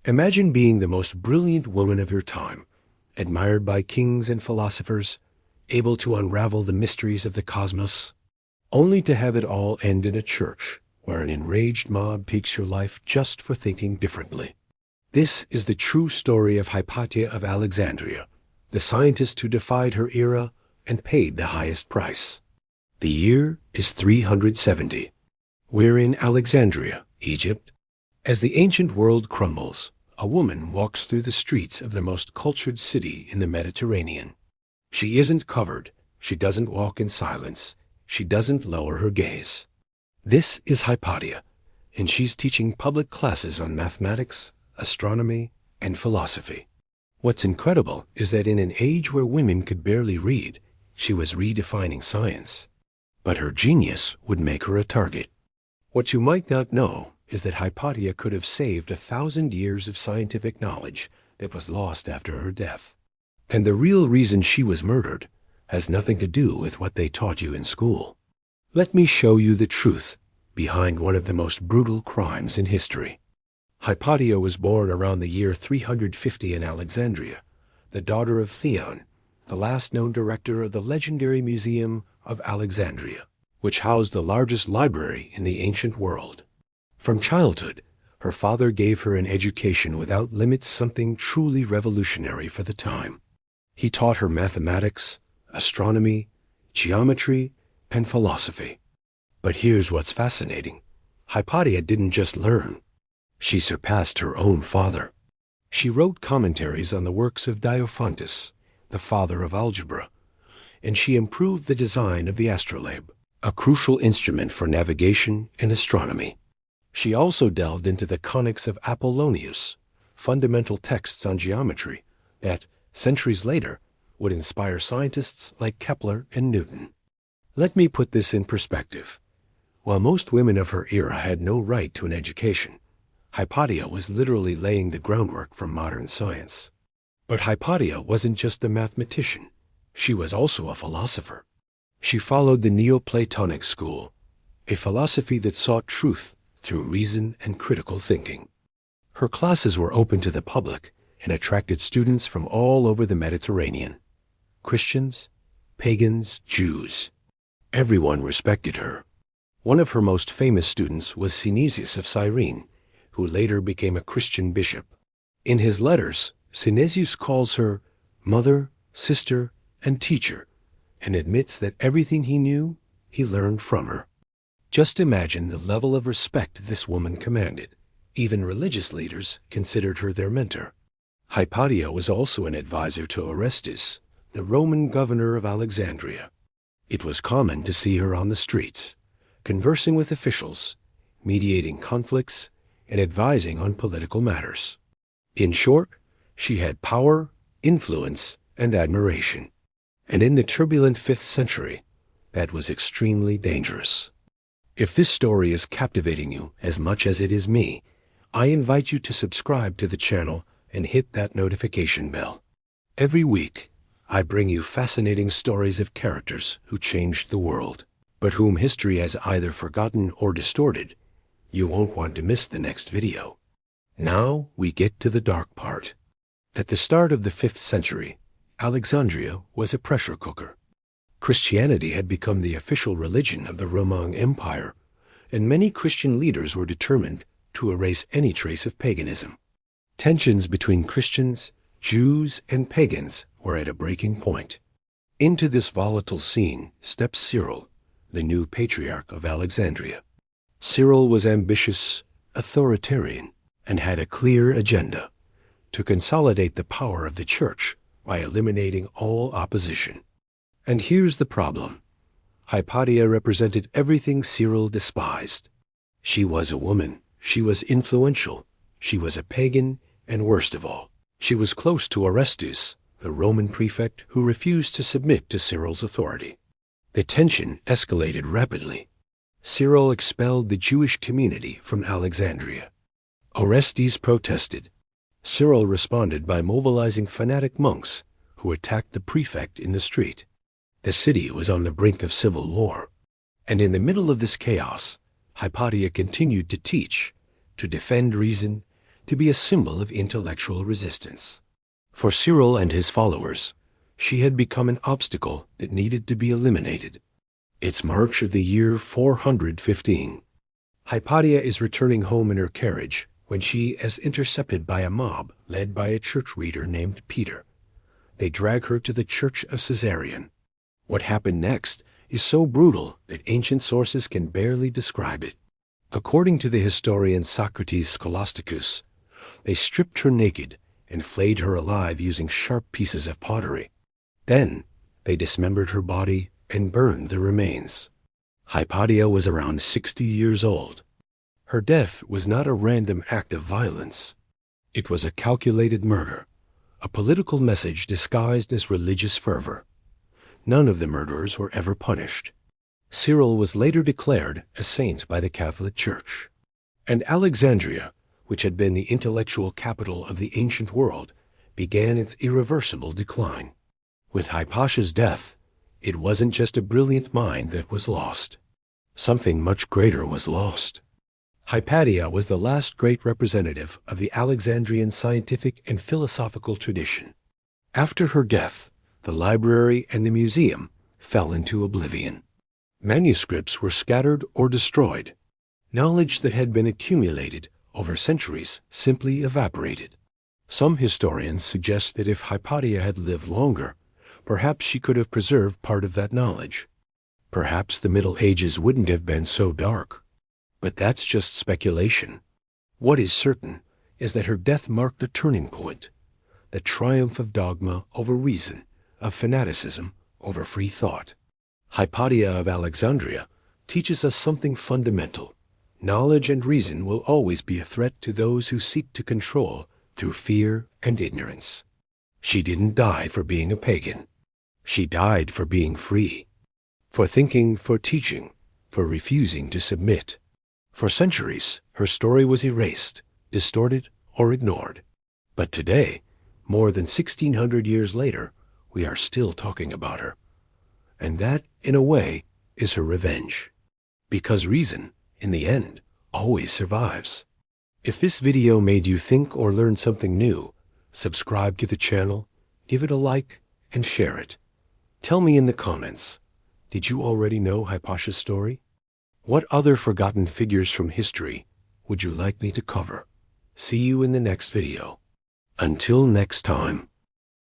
Imagine being the most brilliant woman of your time, admired by kings and philosophers, able to unravel the mysteries of the cosmos, only to have it all end in a church where an enraged mob piques your life just for thinking differently. This is the true story of Hypatia of Alexandria, the scientist who defied her era and paid the highest price. The year is 370. We're in Alexandria, Egypt. As the ancient world crumbles, a woman walks through the streets of the most cultured city in the Mediterranean. She isn't covered, she doesn't walk in silence, she doesn't lower her gaze. This is Hypatia, and she's teaching public classes on mathematics, astronomy, and philosophy. What's incredible is that in an age where women could barely read, she was redefining science. But her genius would make her a target. What you might not know is that Hypatia could have saved 1,000 years of scientific knowledge that was lost after her death. And the real reason she was murdered has nothing to do with what they taught you in school. Let me show you the truth behind one of the most brutal crimes in history. Hypatia was born around the year 350 in Alexandria, the daughter of Theon, the last known director of the legendary Museum of Alexandria, which housed the largest library in the ancient world. From childhood, her father gave her an education without limits, something truly revolutionary for the time. He taught her mathematics, astronomy, geometry, and philosophy. But here's what's fascinating. Hypatia didn't just learn. She surpassed her own father. She wrote commentaries on the works of Diophantus, the father of algebra, and she improved the design of the astrolabe, a crucial instrument for navigation and astronomy. She also delved into the conics of Apollonius, fundamental texts on geometry that, centuries later, would inspire scientists like Kepler and Newton. Let me put this in perspective. While most women of her era had no right to an education, Hypatia was literally laying the groundwork for modern science. But Hypatia wasn't just a mathematician. She was also a philosopher. She followed the Neoplatonic school, a philosophy that sought truth through reason and critical thinking. Her classes were open to the public and attracted students from all over the Mediterranean. Christians, pagans, Jews. Everyone respected her. One of her most famous students was Synesius of Cyrene, who later became a Christian bishop. In his letters, Synesius calls her mother, sister, and teacher, and admits that everything he knew, he learned from her. Just imagine the level of respect this woman commanded. Even religious leaders considered her their mentor. Hypatia was also an advisor to Orestes, the Roman governor of Alexandria. It was common to see her on the streets, conversing with officials, mediating conflicts, and advising on political matters. In short, she had power, influence, and admiration. And in the turbulent 5th century, that was extremely dangerous. If this story is captivating you as much as it is me, I invite you to subscribe to the channel and hit that notification bell. Every week, I bring you fascinating stories of characters who changed the world, but whom history has either forgotten or distorted. You won't want to miss the next video. Now we get to the dark part. At the start of the 5th century, Alexandria was a pressure cooker. Christianity had become the official religion of the Roman Empire, and many Christian leaders were determined to erase any trace of paganism. Tensions between Christians, Jews, and pagans were at a breaking point. Into this volatile scene stepped Cyril, the new patriarch of Alexandria. Cyril was ambitious, authoritarian, and had a clear agenda: to consolidate the power of the church by eliminating all opposition. And here's the problem. Hypatia represented everything Cyril despised. She was a woman, she was influential, she was a pagan, and worst of all, she was close to Orestes, the Roman prefect who refused to submit to Cyril's authority. The tension escalated rapidly. Cyril expelled the Jewish community from Alexandria. Orestes protested. Cyril responded by mobilizing fanatic monks who attacked the prefect in the street. The city was on the brink of civil war. And in the middle of this chaos, Hypatia continued to teach, to defend reason, to be a symbol of intellectual resistance. For Cyril and his followers, she had become an obstacle that needed to be eliminated. It's March of the year 415. Hypatia is returning home in her carriage when she is intercepted by a mob led by a church reader named Peter. They drag her to the church of Caesarion. What happened next is so brutal that ancient sources can barely describe it. According to the historian Socrates Scholasticus, they stripped her naked and flayed her alive using sharp pieces of pottery. Then they dismembered her body and burned the remains. Hypatia was around 60 years old. Her death was not a random act of violence. It was a calculated murder, a political message disguised as religious fervor. None of the murderers were ever punished. Cyril was later declared a saint by the Catholic Church. And Alexandria, which had been the intellectual capital of the ancient world, began its irreversible decline. With Hypatia's death, it wasn't just a brilliant mind that was lost. Something much greater was lost. Hypatia was the last great representative of the Alexandrian scientific and philosophical tradition. After her death, the library and the museum fell into oblivion. Manuscripts were scattered or destroyed. Knowledge that had been accumulated over centuries simply evaporated. Some historians suggest that if Hypatia had lived longer, perhaps she could have preserved part of that knowledge. Perhaps the Middle Ages wouldn't have been so dark. But that's just speculation. What is certain is that her death marked a turning point, the triumph of dogma over reason, of fanaticism over free thought. Hypatia of Alexandria teaches us something fundamental. Knowledge and reason will always be a threat to those who seek to control through fear and ignorance. She didn't die for being a pagan. She died for being free, for thinking, for teaching, for refusing to submit. For centuries, her story was erased, distorted, or ignored. But today, more than 1,600 years later, we are still talking about her. And that, in a way, is her revenge. Because reason, in the end, always survives. If this video made you think or learn something new, subscribe to the channel, give it a like, and share it. Tell me in the comments, did you already know Hypatia's story? What other forgotten figures from history would you like me to cover? See you in the next video. Until next time.